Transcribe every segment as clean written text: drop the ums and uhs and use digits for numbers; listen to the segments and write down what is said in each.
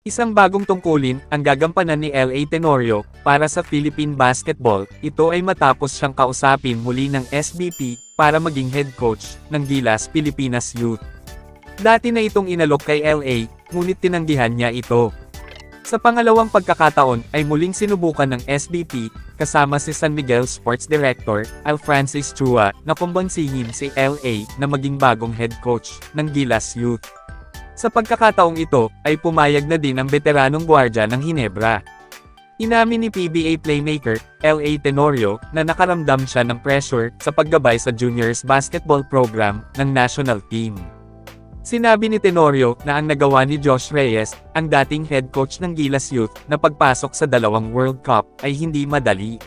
Isang bagong tungkulin ang gagampanan ni LA Tenorio para sa Philippine Basketball. Ito ay matapos siyang kausapin muli ng SBP para maging head coach ng Gilas Pilipinas Youth. Dati na itong inalok kay LA, ngunit tinanggihan niya ito. Sa pangalawang pagkakataon ay muling sinubukan ng SBP kasama si San Miguel Sports Director Al Francis Chua na kumbonsihin si LA na maging bagong head coach ng Gilas Youth. Sa pagkakataong ito, ay pumayag na din ang veteranong gwardiya ng Hinebra. Inamin ni PBA playmaker, LA Tenorio, na nakaramdam siya ng pressure sa paggabay sa juniors basketball program ng national team. Sinabi ni Tenorio na ang nagawa ni Josh Reyes, ang dating head coach ng Gilas Youth, na pagpasok sa 2 World Cup ay hindi madali.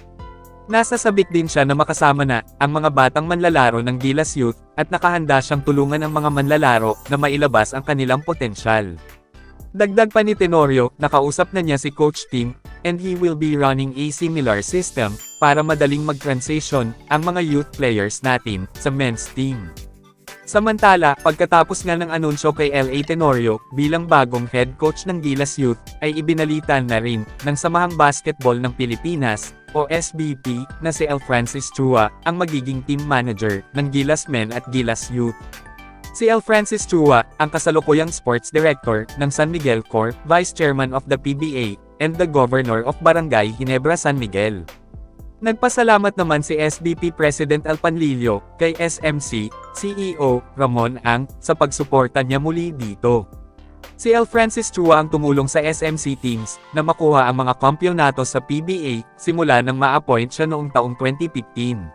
Nasasabik din siya na makasama na ang mga batang manlalaro ng Gilas Youth at nakahanda siyang tulungan ang mga manlalaro na mailabas ang kanilang potensyal. Dagdag pa ni Tenorio, nakausap na niya si Coach Tim, and he will be running a similar system para madaling mag-transition ang mga youth players natin sa men's team. Samantala, pagkatapos nga ng anunsyo kay LA Tenorio bilang bagong head coach ng Gilas Youth, ay ibinalitan na rin ng Samahang Basketball ng Pilipinas, o SBP, na si Al Francis Chua, ang magiging team manager ng Gilas Men at Gilas Youth. Si Al Francis Chua, ang kasalukuyang sports director ng San Miguel Corp, vice chairman of the PBA, and the governor of Barangay Ginebra San Miguel. Nagpasalamat naman si SBP President Al Panlilio kay SMC CEO Ramon Ang sa pagsuporta niya muli dito. Si Al Francis Chua ang tumulong sa SMC teams na makuha ang mga kampyonato sa PBA simula nang ma-appoint siya noong taong 2015.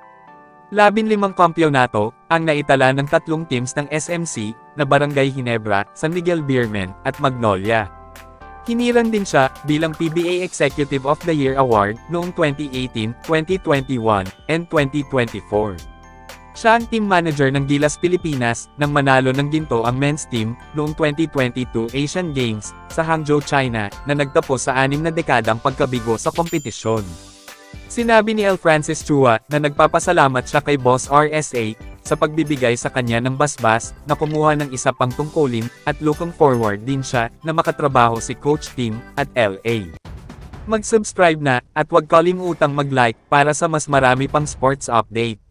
15 kampyonato ang naitala ng 3 teams ng SMC na Barangay Ginebra, San Miguel Beermen at Magnolia. Hinirang din siya bilang PBA Executive of the Year Award noong 2018, 2021, and 2024. Siya ang team manager ng Gilas Pilipinas nang manalo ng ginto ang men's team noong 2022 Asian Games sa Hangzhou, China, na nagtapos sa 6 na dekadang pagkabigo sa kompetisyon. Sinabi ni Al Francis Chua na nagpapasalamat siya kay Boss RSA sa pagbibigay sa kanya ng basbas na kumuha ng isa pang tungkulin at looking forward din siya na makatrabaho si Coach Tim at LA. Mag-subscribe na at huwag kalimutang mag-like para sa mas marami pang sports update.